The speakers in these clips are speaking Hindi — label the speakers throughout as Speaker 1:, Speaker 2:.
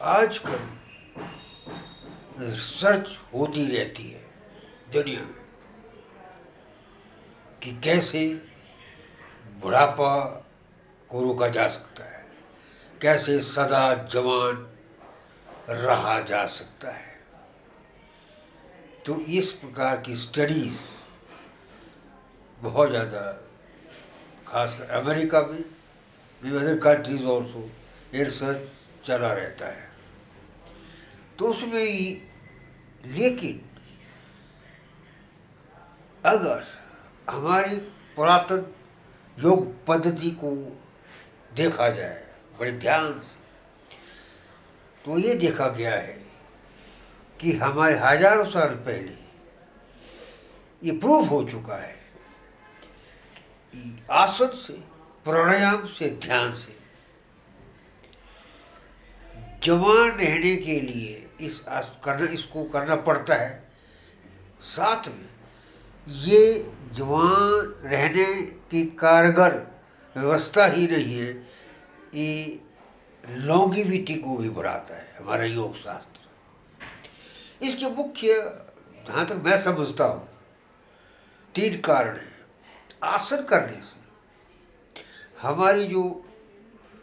Speaker 1: आजकल रिसर्च होती रहती है दुनिया में कि कैसे बुढ़ापा को रोका जा सकता है, कैसे सदा जवान रहा जा सकता है। तो इस प्रकार की स्टडीज बहुत ज़्यादा, खासकर अमेरिका में भी, अदर कंट्रीज ऑल्सो ये रिसर्च चला रहता है। तो उसमें ही, लेकिन अगर हमारी पुरातन योग पद्धति को देखा जाए बड़े ध्यान से, तो ये देखा गया है कि हमारे हजारों साल पहले ये प्रूव हो चुका है कि आसन से, प्राणायाम से, ध्यान से जवान रहने के लिए इसको करना पड़ता है। साथ में ये जवान रहने की कारगर व्यवस्था ही नहीं है, ये लॉन्गिविटी को भी बढ़ाता है हमारा योग शास्त्र। इसके मुख्य, जहाँ तक मैं समझता हूँ, 3 कारण हैं। आसन करने से हमारी जो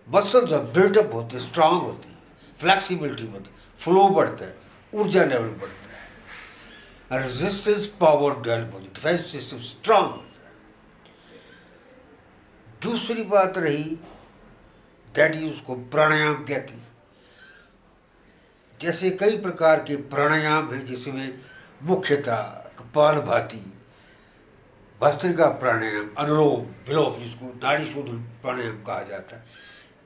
Speaker 1: मसल्स बिल्डअप होते हैं, स्ट्रांग होती है, फ्लेक्सिबिलिटी बढ़ती है, फ्लो बढ़ता है, ऊर्जा लेवल बढ़ता है, रेजिस्टेंस पावर डेवलप होती है, डिफेंस सिस्टम स्ट्रांग होता है। दूसरी बात रही, दैट इज उसको प्राणायाम कहते हैं। जैसे कई प्रकार के प्राणायाम हैं, जिसमें मुख्यतः कपालभाति, भस्त्रिका प्राणायाम, अनुलोम विलोम, जिसको नाड़ी शोधन प्राणायाम कहा जाता है।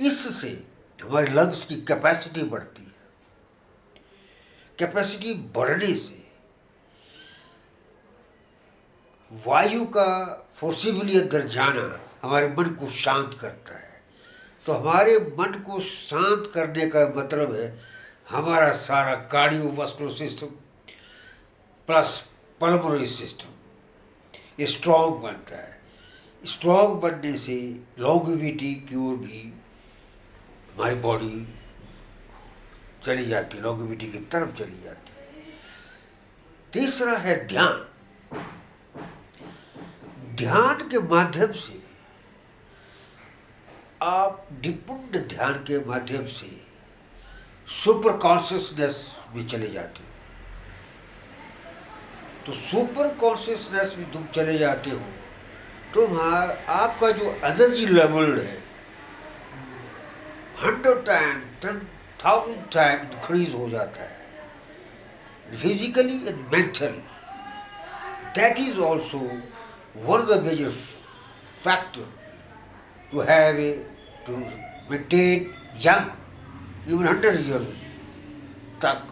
Speaker 1: इससे हमारे लंग्स की कैपेसिटी बढ़ती है। कैपेसिटी बढ़ने से वायु का फोर्सिबली अंदर जाना हमारे मन को शांत करता है। तो हमारे मन को शांत करने का मतलब है हमारा सारा cardiovascular system plus pulmonary system strong बनता है। स्ट्रॉन्ग बनने से लॉन्गिविटी की ओर भी हमारी बॉडी चली जाती है, लॉन्गिविटी की तरफ चली जाती है। तीसरा है ध्यान। ध्यान के माध्यम से आप निपुण ध्यान के माध्यम से सुपर कॉन्शियसनेस में चले जाते हो। तो सुपर कॉन्शियसनेस में तुम चले जाते हो तो आपका जो एनर्जी लेवल है 100 टाइम 10,000 टाइम इंक्रीज हो जाता है, physically and mentally. That is also one of the major factor to have a to maintain young even 100 years तक,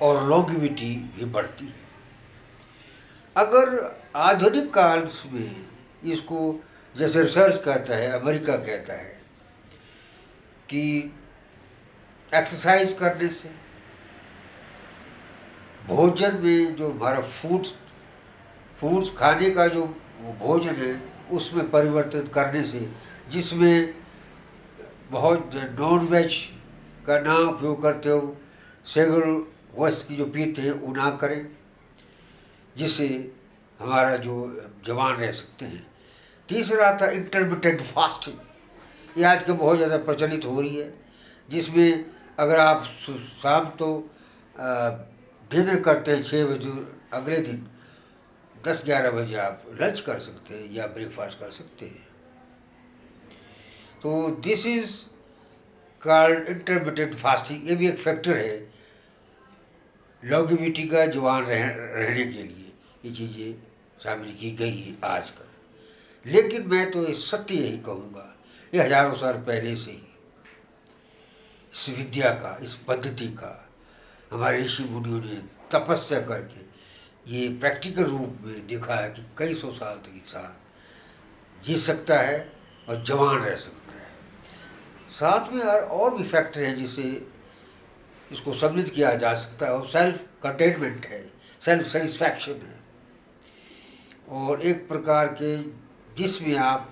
Speaker 1: और लॉन्गिविटी भी बढ़ती है। अगर आधुनिक काल में इसको, जैसे रिसर्च कहता है, अमेरिका कहता है कि एक्सरसाइज करने से, भोजन में जो हमारा फूड्स खाने का जो भोजन है उसमें परिवर्तित करने से, जिसमें बहुत नॉन वेज का ना उपयोग करते हो, सेगल वस्त की जो पीते हैं वो ना करें, जिससे हमारा जो जवान रह सकते हैं। तीसरा था इंटरमिटेंट फास्टिंग। ये आजकल बहुत ज़्यादा प्रचलित हो रही है, जिसमें अगर आप शाम तो डिनर करते हैं 6 बजे, अगले दिन 10-11 बजे आप लंच कर सकते हैं या ब्रेकफास्ट कर सकते हैं। तो this is called intermittent fasting. ये भी एक फैक्टर है लॉन्गिविटी का, जवान रहने के लिए ये चीज़ें शामिल की गई है आजकल। लेकिन मैं तो ये सत्य यही कहूँगा, ये हजारों साल पहले से ही इस विद्या का, इस पद्धति का हमारे ऋषि मुनियों ने तपस्या करके ये प्रैक्टिकल रूप में देखा है कि कई सौ साल तक इंसान जी सकता है और जवान रह सकता है। साथ में और भी फैक्टर हैं जिससे इसको सम्मिलित किया जा सकता है, और सेल्फ कंटेनमेंट है, सेल्फ सेटिस्फैक्शन है, और एक प्रकार के जिसमें आप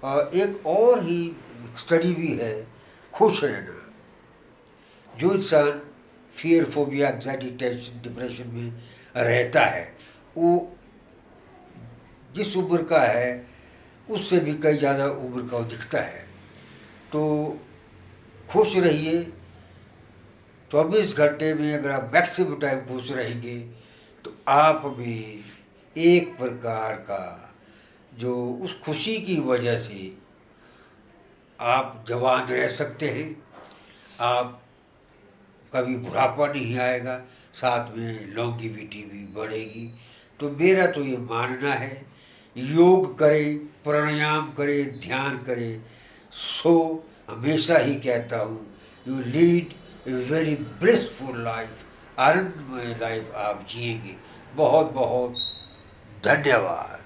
Speaker 1: एक और ही स्टडी भी है खुश रहना, जो इंसान fear, phobia, anxiety, tension, depression में रहता है, वो जिस उम्र का है उससे भी कई ज़्यादा उम्र का वो दिखता है। तो खुश रहिए। 24 घंटे में अगर आप मैक्सिमम टाइम खुश रहेंगे तो आप में एक प्रकार का जो उस खुशी की वजह से आप जवान रह सकते हैं। आप कभी बुढ़ापा नहीं आएगा, साथ में लॉन्गिविटी भी बढ़ेगी। तो मेरा तो ये मानना है, योग करें, प्राणायाम करें, ध्यान करें, सो हमेशा ही कहता हूँ, you lead a very blissful life, आनंदमय लाइफ आप जिएंगे। बहुत बहुत धन्यवाद।